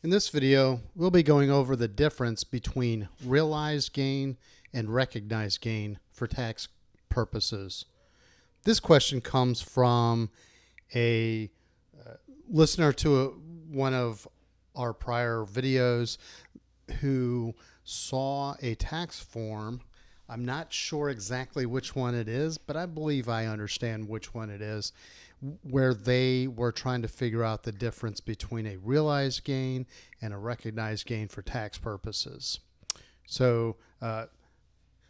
In this video, we'll be going over the difference between realized gain and recognized gain for tax purposes. This question comes from a listener to one of our prior videos who saw a tax form. I'm not sure exactly which one it is, but I believe I understand which one it is, where they were trying to figure out the difference between a realized gain and a recognized gain for tax purposes. So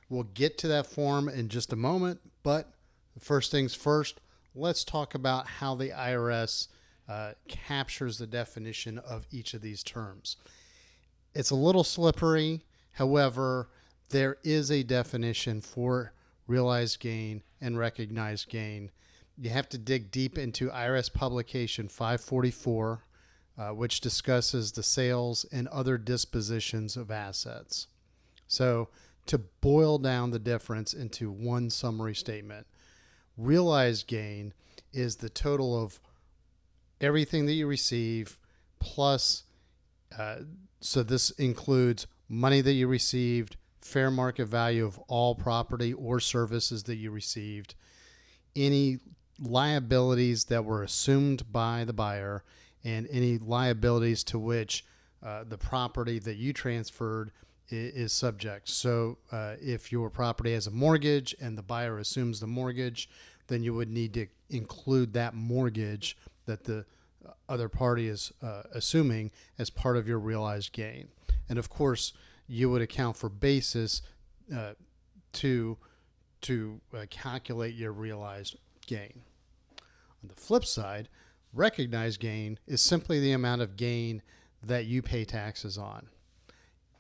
we'll get to that form in just a moment, but first things first, let's talk about how the IRS captures the definition of each of these terms. It's a little slippery. However, there is a definition for realized gain and recognized gain. You have to dig deep into IRS publication 544, which discusses the sales and other dispositions of assets. So to boil down the difference into one summary statement, realized gain is the total of everything that you receive plus, so this includes money that you received, fair market value of all property or services that you received, any liabilities that were assumed by the buyer, and any liabilities to which the property that you transferred is subject. So if your property has a mortgage and the buyer assumes the mortgage, then you would need to include that mortgage that the other party is assuming as part of your realized gain. And of course, you would account for basis to calculate your realized gain. On the flip side, recognized gain is simply the amount of gain that you pay taxes on.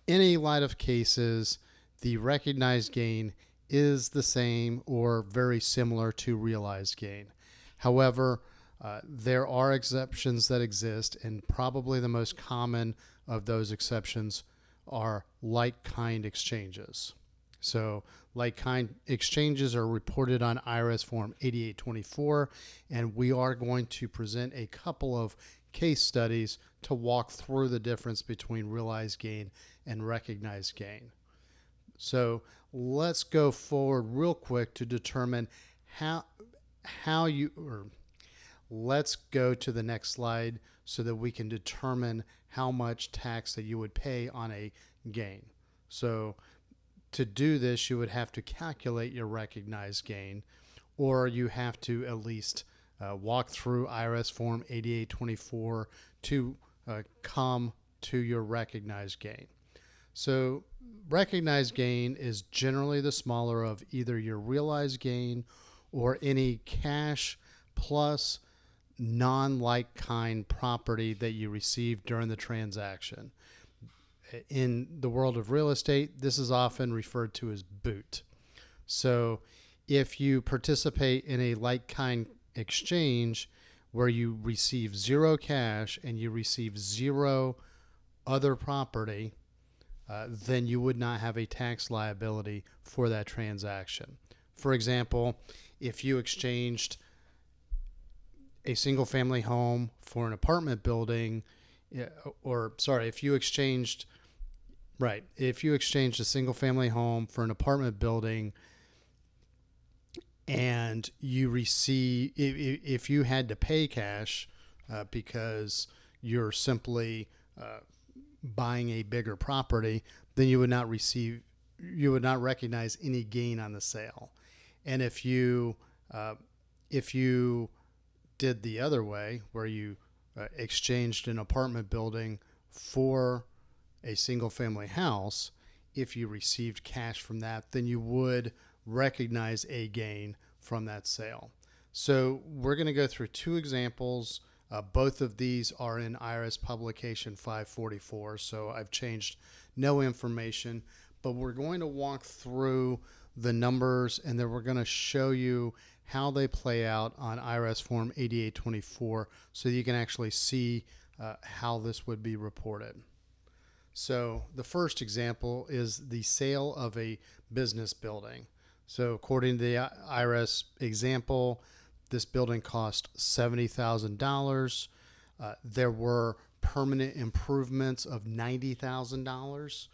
In a lot of cases, the recognized gain is the same or very similar to realized gain. However, there are exceptions that exist, and probably the most common of those exceptions are like-kind exchanges. So like-kind exchanges are reported on IRS Form 8824, and we are going to present a couple of case studies to walk through the difference between realized gain and recognized gain. So let's go forward real quick to determine let's go to the next slide so that we can determine how much tax that you would pay on a gain. So to do this, you would have to calculate your recognized gain, or you have to at least walk through IRS Form 8824 to come to your recognized gain. So recognized gain is generally the smaller of either your realized gain or any cash plus non-like-kind property that you received during the transaction. In the world of real estate, this is often referred to as boot. So if you participate in a like-kind exchange where you receive zero cash and you receive zero other property, then you would not have a tax liability for that transaction. For example, if you exchanged a single family home for an apartment building, if you exchanged a single family home for an apartment building, and you receive, if you had to pay cash because you're simply buying a bigger property, then you would not recognize any gain on the sale. And if you did the other way, where you exchanged an apartment building for a single family house, if you received cash from that, then you would recognize a gain from that sale. So we're going to go through two examples. Both of these are in IRS publication 544, so I've changed no information, but we're going to walk through the numbers, and then we're going to show you how they play out on IRS Form 8824 so you can actually see how this would be reported. So the first example is the sale of a business building. So according to the IRS example, this building cost $70,000. There were permanent improvements of $90,000,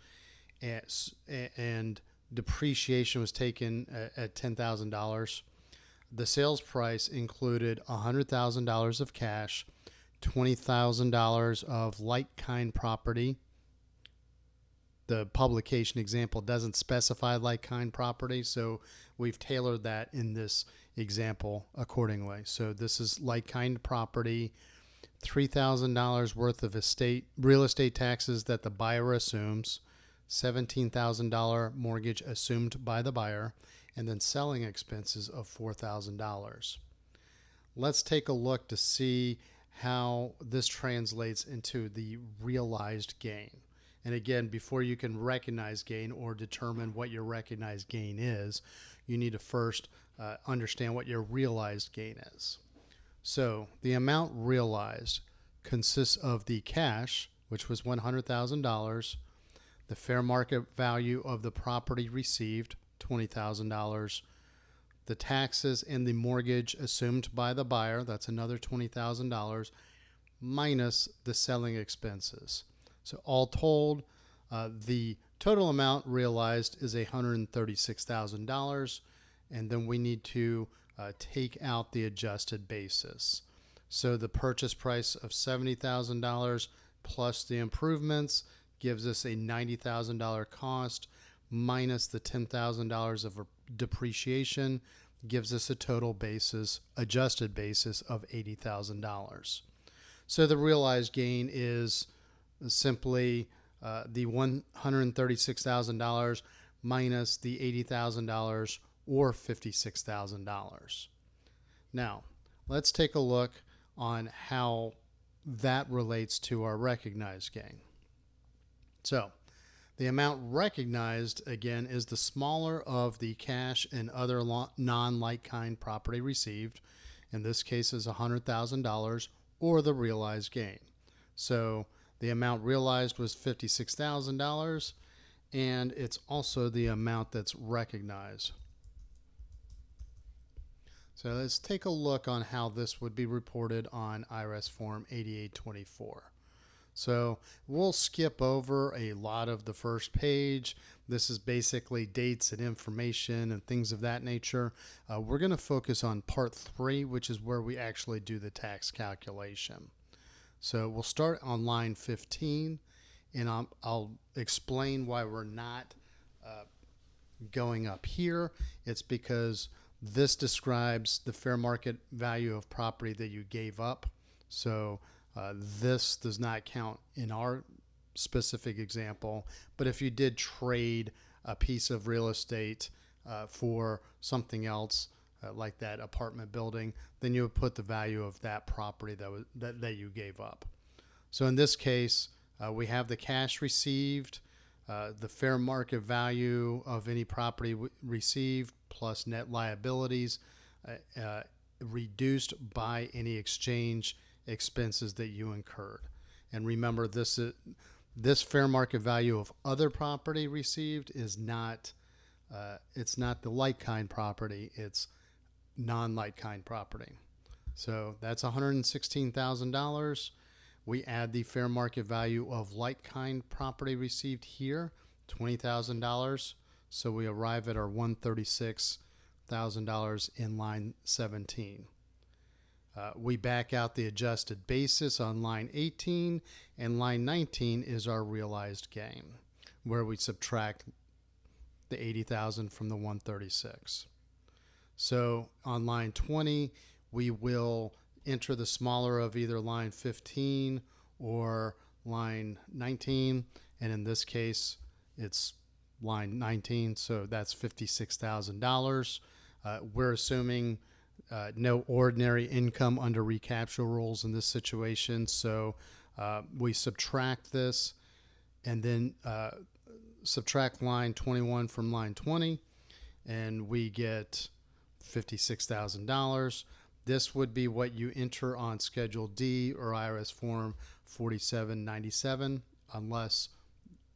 and depreciation was taken at $10,000. The sales price included $100,000 of cash, $20,000 of like-kind property. The publication example doesn't specify like-kind property, so we've tailored that in this example accordingly. So this is like-kind property, $3,000 worth of real estate taxes that the buyer assumes, $17,000 mortgage assumed by the buyer, and then selling expenses of $4,000. Let's take a look to see how this translates into the realized gain. And again, before you can recognize gain or determine what your recognized gain is, you need to first understand what your realized gain is. So the amount realized consists of the cash, which was $100,000, the fair market value of the property received, $20,000, the taxes and the mortgage assumed by the buyer, that's another $20,000, minus the selling expenses. So all told, the total amount realized is $136,000, and then we need to take out the adjusted basis. So the purchase price of $70,000 plus the improvements gives us a $90,000 cost, minus the $10,000 of depreciation gives us a total basis, adjusted basis of $80,000. So the realized gain is simply the $136,000 minus the $80,000, or $56,000. Now, let's take a look on how that relates to our recognized gain. So, the amount recognized, again, is the smaller of the cash and other non-like-kind property received. In this case is $100,000, or the realized gain. So the amount realized was $56,000, and it's also the amount that's recognized. So let's take a look on how this would be reported on IRS Form 8824. So we'll skip over a lot of the first page. This is basically dates and information and things of that nature. We're going to focus on part 3, which is where we actually do the tax calculation. So we'll start on line 15, and I'll explain why we're not going up here. It's because this describes the fair market value of property that you gave up. So this does not count in our specific example, but if you did trade a piece of real estate for something else, like that apartment building, then you would put the value of that property that you gave up. So in this case, we have the cash received, the fair market value of any property received, plus net liabilities, reduced by any exchange expenses that you incurred. And remember, this fair market value of other property received is not it's not the like-kind property, it's non-like-kind property. So that's $116,000. We add the fair market value of like-kind property received here, $20,000. So we arrive at our $136,000 in line 17. We back out the adjusted basis on line 18, and line 19 is our realized gain, where we subtract the $80,000 from the $136,000. So on line 20, we will enter the smaller of either line 15 or line 19, and in this case, it's line 19, so that's $56,000. We're assuming no ordinary income under recapture rules in this situation, so we subtract this and then subtract line 21 from line 20, and we get $56,000. This would be what you enter on Schedule D or IRS Form 4797, unless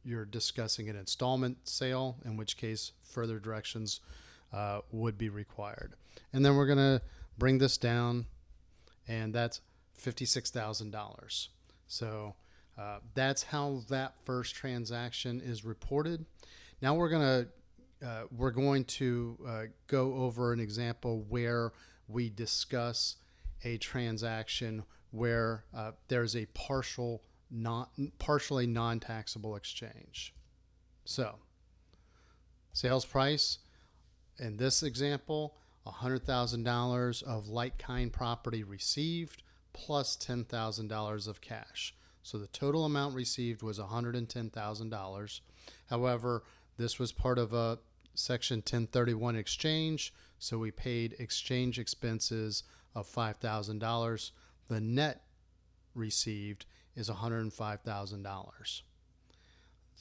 you're discussing an installment sale, in which case further directions would be required. And then we're going to bring this down, and that's $56,000. So that's how that first transaction is reported. Now we're going to go over an example where we discuss a transaction where there's a partially non-taxable exchange. So, sales price in this example, $100,000 of like-kind property received plus $10,000 of cash. So the total amount received was $110,000. However, this was part of a Section 1031 exchange, so we paid exchange expenses of $5,000. The net received is $105,000.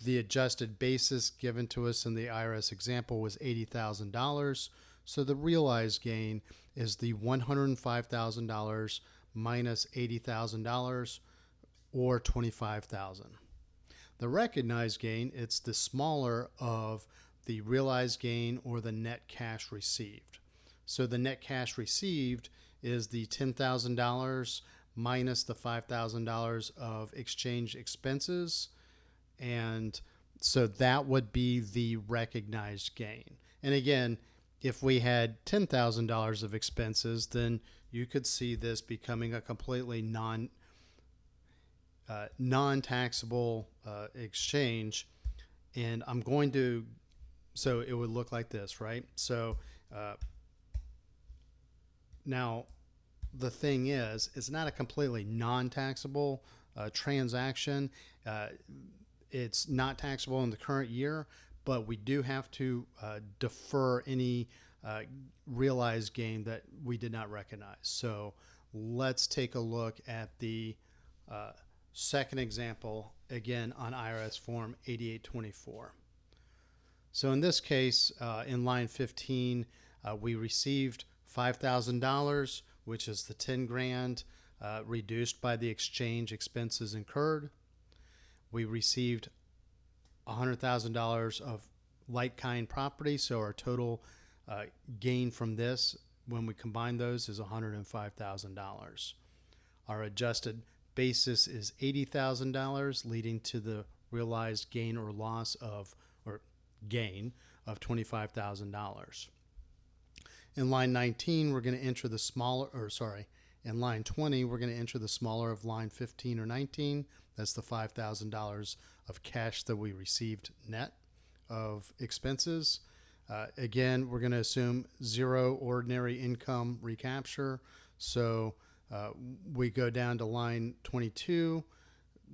The adjusted basis given to us in the IRS example was $80,000. So the realized gain is the $105,000 minus $80,000 or $25,000. The recognized gain, it's the smaller of the realized gain or the net cash received. So the net cash received is the $10,000 minus the $5,000 of exchange expenses. And so that would be the recognized gain. And again, if we had $10,000 of expenses, then you could see this becoming a completely non-taxable exchange. And I'm going to, so it would look like this, right? So now the thing is, it's not a completely non-taxable transaction. It's not taxable in the current year, but we do have to defer any realized gain that we did not recognize. So let's take a look at the second example, again on IRS Form 8824. So in this case, in line 15, we received $5,000, which is the 10 grand reduced by the exchange expenses incurred. We received $100,000 of like-kind property, so our total gain from this, when we combine those, is $105,000. Our adjusted basis is $80,000, leading to the realized gain or loss of, or gain of $25,000. In line 19, we're going to enter the smaller, in line 20, we're going to enter the smaller of line 15 or 19. That's the $5,000 of cash that we received net of expenses. Again, we're going to assume zero ordinary income recapture. So we go down to line 22.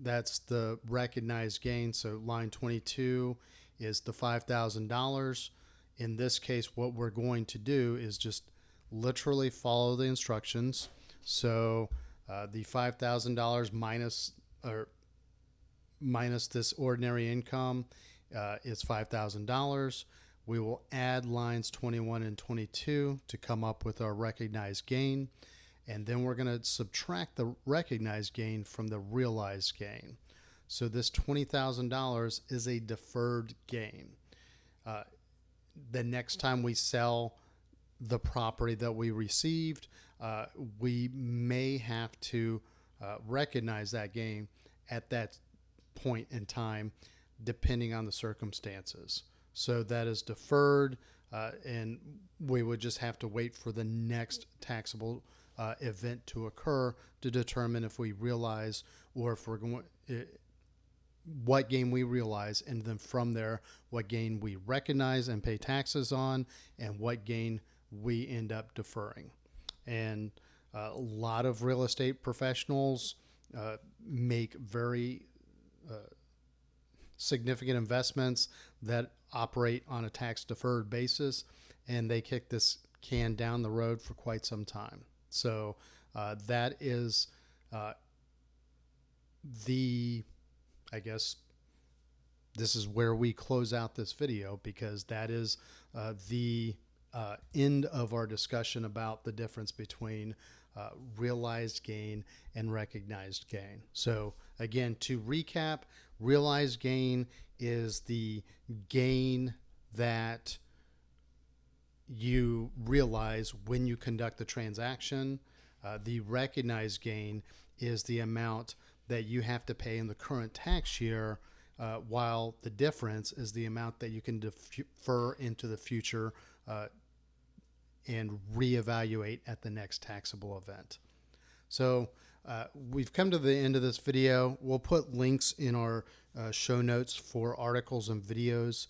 That's the recognized gain. So line 22 is the $5,000. In this case, what we're going to do is just literally follow the instructions. So the $5,000 minus this ordinary income is $5,000. We will add lines 21 and 22 to come up with our recognized gain. And then we're going to subtract the recognized gain from the realized gain. So this $20,000 is a deferred gain. The next time we sell the property that we received, we may have to recognize that gain at that point in time, depending on the circumstances. So that is deferred, and we would just have to wait for the next taxable event to occur to determine if we realize, or if we're going, what gain we realize, and then from there, what gain we recognize and pay taxes on, and what gain we end up deferring. And a lot of real estate professionals make very significant investments that operate on a tax deferred basis, and they kick this can down the road for quite some time. So that is I guess this is where we close out this video, because that is the end of our discussion about the difference between realized gain and recognized gain. So again, to recap, realized gain is the gain that you realize when you conduct the transaction. The recognized gain is the amount that you have to pay in the current tax year, while the difference is the amount that you can defer into the future and reevaluate at the next taxable event. So we've come to the end of this video. We'll put links in our show notes for articles and videos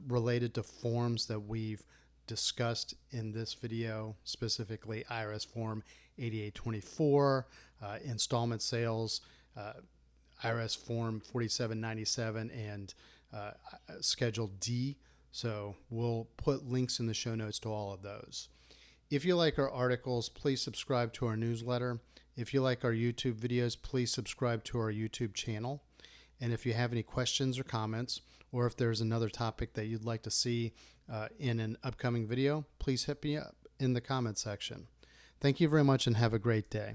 related to forms that we've discussed in this video, specifically IRS Form 8824, installment sales, IRS Form 4797, and Schedule D. So we'll put links in the show notes to all of those. If you like our articles, please subscribe to our newsletter. If you like our YouTube videos, please subscribe to our YouTube channel. And if you have any questions or comments, or if there's another topic that you'd like to see in an upcoming video, please hit me up in the comment section. Thank you very much and have a great day.